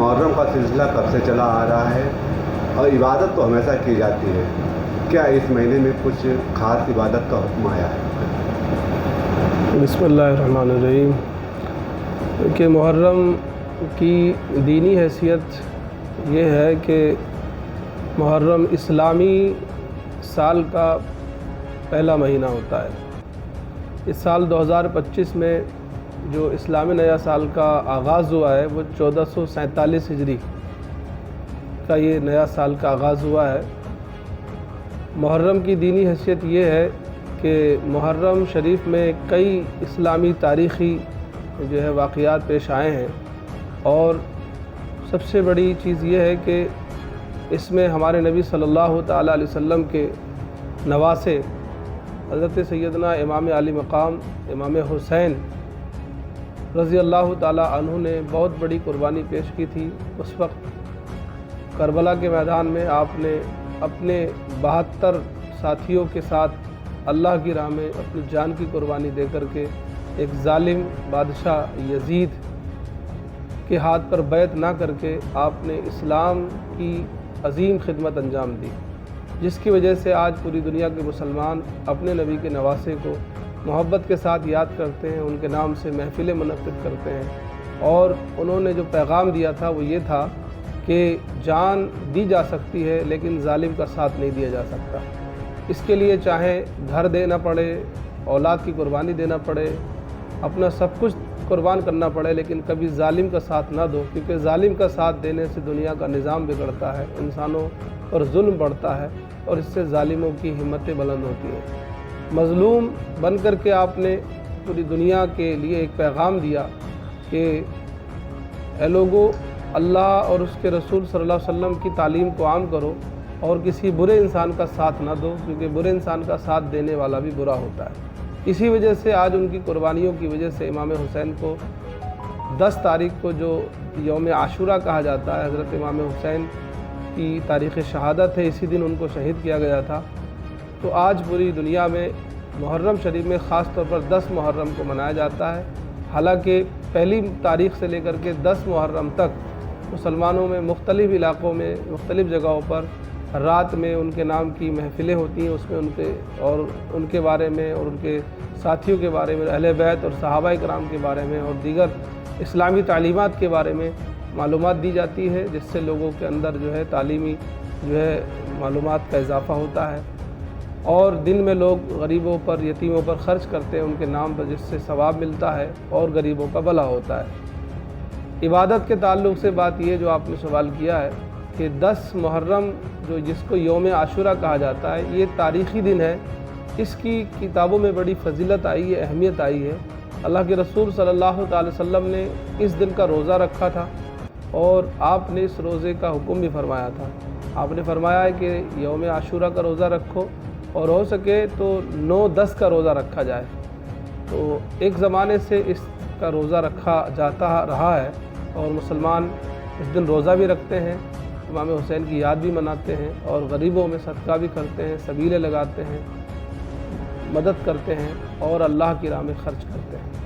محرم کا سلسلہ کب سے چلا آ رہا ہے اور عبادت تو ہمیشہ کی جاتی ہے، کیا اس مہینے میں کچھ خاص عبادت کا حکم آیا ہے؟ بسم اللہ الرحمن الرحیم۔ کہ محرم کی دینی حیثیت یہ ہے کہ محرم اسلامی سال کا پہلا مہینہ ہوتا ہے۔ اس سال 2025 میں جو اسلامی نیا سال کا آغاز ہوا ہے وہ 1447 ہجری کا یہ نیا سال کا آغاز ہوا ہے۔ محرم کی دینی حیثیت یہ ہے کہ محرم شریف میں کئی اسلامی تاریخی جو ہے واقعات پیش آئے ہیں، اور سب سے بڑی چیز یہ ہے کہ اس میں ہمارے نبی صلی اللہ تعالیٰ علیہ وسلم کے نواسے حضرت سیدنا امام علی مقام امام حسین رضی اللہ تعالیٰ عنہ نے بہت بڑی قربانی پیش کی تھی۔ اس وقت کربلا کے میدان میں آپ نے اپنے 72 ساتھیوں کے ساتھ اللہ کی راہ میں اپنی جان کی قربانی دے کر کے ایک ظالم بادشاہ یزید کے ہاتھ پر بیعت نہ کر کے آپ نے اسلام کی عظیم خدمت انجام دی، جس کی وجہ سے آج پوری دنیا کے مسلمان اپنے نبی کے نواسے کو محبت کے ساتھ یاد کرتے ہیں، ان کے نام سے محفلیں منعقد کرتے ہیں، اور انہوں نے جو پیغام دیا تھا وہ یہ تھا کہ جان دی جا سکتی ہے لیکن ظالم کا ساتھ نہیں دیا جا سکتا۔ اس کے لیے چاہے گھر دینا پڑے، اولاد کی قربانی دینا پڑے، اپنا سب کچھ قربان کرنا پڑے، لیکن کبھی ظالم کا ساتھ نہ دو، کیونکہ ظالم کا ساتھ دینے سے دنیا کا نظام بگڑتا ہے، انسانوں پر ظلم بڑھتا ہے اور اس سے ظالموں کی ہمتیں بلند ہوتی ہیں۔ مظلوم بن کر کے آپ نے پوری دنیا کے لیے ایک پیغام دیا کہ اے لوگو، اللہ اور اس کے رسول صلی اللہ علیہ وسلم کی تعلیم کو عام کرو اور کسی برے انسان کا ساتھ نہ دو، کیونکہ برے انسان کا ساتھ دینے والا بھی برا ہوتا ہے۔ اسی وجہ سے آج ان کی قربانیوں کی وجہ سے امام حسین کو 10 تاریخ کو جو یوم عاشورہ کہا جاتا ہے، حضرت امام حسین کی تاریخ شہادت ہے، اسی دن ان کو شہید کیا گیا تھا۔ تو آج پوری دنیا میں محرم شریف میں خاص طور پر 10 محرم کو منایا جاتا ہے، حالانکہ پہلی تاریخ سے لے کر کے 10 محرم تک مسلمانوں میں مختلف علاقوں میں مختلف جگہوں پر رات میں ان کے نام کی محفلیں ہوتی ہیں، اس میں ان کے بارے میں اور ان کے ساتھیوں کے بارے میں، اہل بیت اور صحابہ کرام کے بارے میں اور دیگر اسلامی تعلیمات کے بارے میں معلومات دی جاتی ہے، جس سے لوگوں کے اندر جو ہے تعلیمی معلومات کا اضافہ ہوتا ہے، اور دن میں لوگ غریبوں پر، یتیموں پر خرچ کرتے ہیں ان کے نام پر، جس سے ثواب ملتا ہے اور غریبوں کا بھلا ہوتا ہے۔ عبادت کے تعلق سے بات یہ جو آپ نے سوال کیا ہے کہ 10 محرم جس کو یوم عاشورہ کہا جاتا ہے، یہ تاریخی دن ہے، اس کی کتابوں میں بڑی فضیلت آئی ہے، اہمیت آئی ہے۔ اللہ کے رسول صلی اللہ تعالی وسلم نے اس دن کا روزہ رکھا تھا، اور آپ نے اس روزے کا حکم بھی فرمایا تھا۔ آپ نے فرمایا ہے کہ یوم عاشورہ کا روزہ رکھو، اور ہو سکے تو 9-10 کا روزہ رکھا جائے۔ تو ایک زمانے سے اس کا روزہ رکھا جاتا رہا ہے، اور مسلمان اس دن روزہ بھی رکھتے ہیں، امام حسین کی یاد بھی مناتے ہیں، اور غریبوں میں صدقہ بھی کرتے ہیں، سبیلیں لگاتے ہیں، مدد کرتے ہیں، اور اللہ کی راہ میں خرچ کرتے ہیں۔